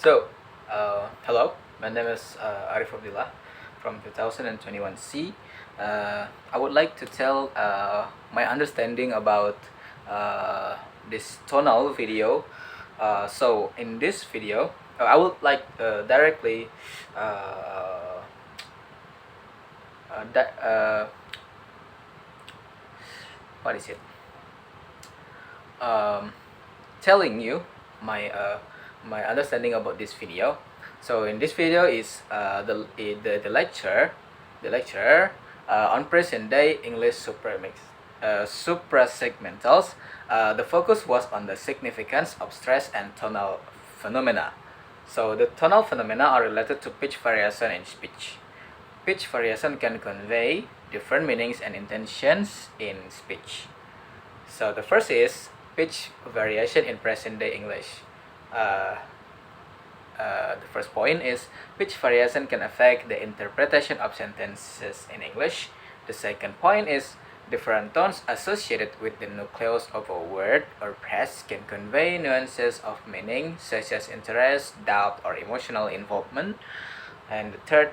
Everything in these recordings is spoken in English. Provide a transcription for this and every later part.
Hello, my name is Arif Abdillah from 2021C. I would like to tell my understanding about this tonal video. In this video, I would like directly uh, di- what is it? Um, Telling you my my understanding about this video. So in this video is the lecture, the lecture on present day English suprasegmentals. The focus was on the significance of stress and tonal phenomena. So the tonal phenomena are related to pitch variation in speech. Pitch variation can convey different meanings and intentions in speech. So the first is pitch variation in present day English. Uh, the first point is pitch variation can affect the interpretation of sentences in English. The second point is different tones associated with the nucleus of a word or phrase can convey nuances of meaning such as interest, doubt, or emotional involvement. And the third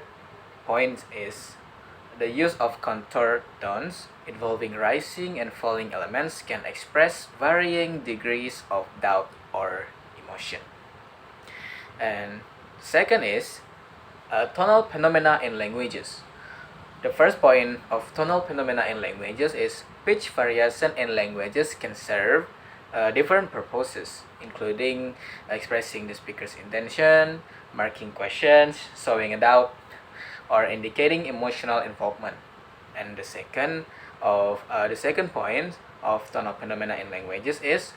point is the use of contour tones involving rising and falling elements can express varying degrees of doubt or emotion. And second is tonal phenomena in languages. The first point of tonal phenomena in languages is pitch variation in languages can serve different purposes, including expressing the speaker's intention, marking questions, showing a doubt, or indicating emotional involvement. And the second point of tonal phenomena in languages is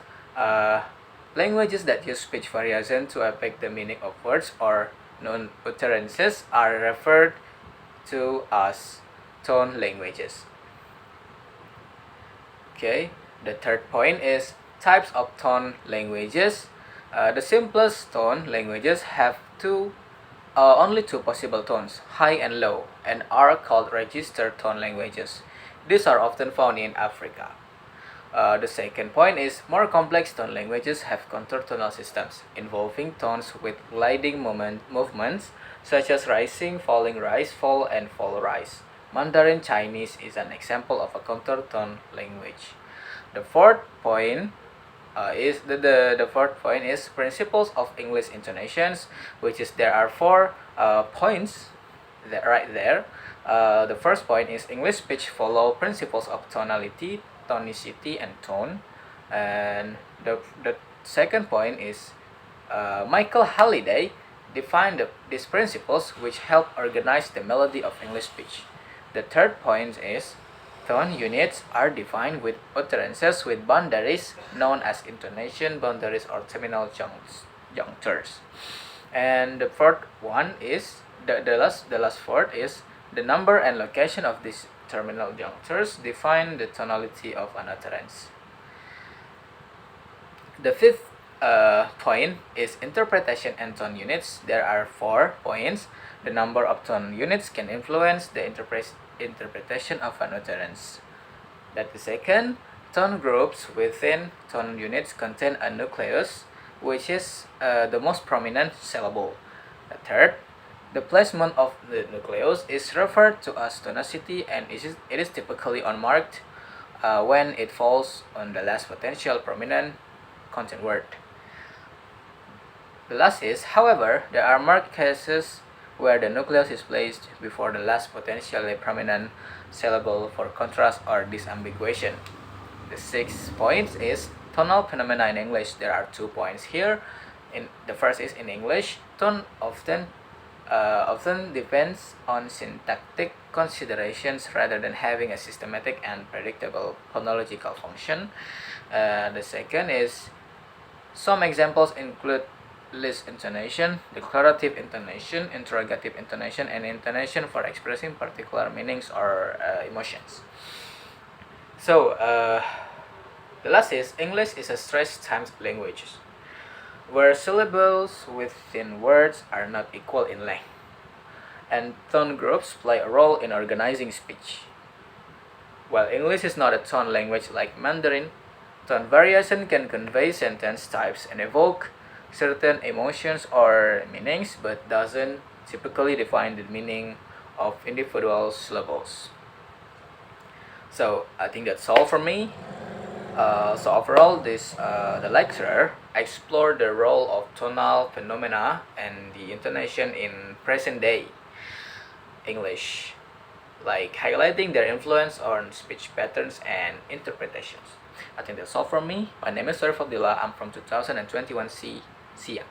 languages that use speech variation to affect the meaning of words or non-utterances are referred to as tone languages. Okay, the third point is types of tone languages. The simplest tone languages have only two possible tones, high and low, and are called register tone languages. These are often found in Africa. The second point is more complex tone languages have contour tonal systems involving tones with gliding movements such as rising, falling, rise, fall, and fall, rise. Mandarin Chinese is an example of a contour tone language. The fourth point the fourth point is principles of English intonations, which is there are four points that right there. The first point is English speech follow principles of tonality, tonicity, and tone. And the second point is Michael Halliday defined these principles which help organize the melody of English speech. The third point is tone units are defined with utterances with boundaries known as intonation boundaries or terminal junctures. And the fourth one is the last fourth is the number and location of these terminal junctures define the tonality of an utterance. The fifth point is interpretation and tone units. There are 4 points. The number of tone units can influence the interpretation of an utterance. That the second, tone groups within tone units contain a nucleus, which is the most prominent syllable. The third, the placement of the nucleus is referred to as tonicity, and it is typically unmarked when it falls on the last potential prominent content word. The last is, however, there are marked cases where the nucleus is placed before the last potentially prominent syllable for contrast or disambiguation. The sixth point is tonal phenomena in English. There are 2 points here. The first is in English, tone often depends on syntactic considerations rather than having a systematic and predictable phonological function. The second is some examples include list intonation, declarative intonation, interrogative intonation, and intonation for expressing particular meanings or emotions. The last is English is a stress-timed language, where syllables within words are not equal in length, and tone groups play a role in organizing speech. While English is not a tone language like Mandarin, tone variation can convey sentence types and evoke certain emotions or meanings, but doesn't typically define the meaning of individual syllables. So I think that's all for me. So overall, the lecturer explored the role of tonal phenomena and the intonation in present day English, like highlighting their influence on speech patterns and interpretations. I think that's all from me. My name is Arif Abdillah. I'm from 2021 C. See ya.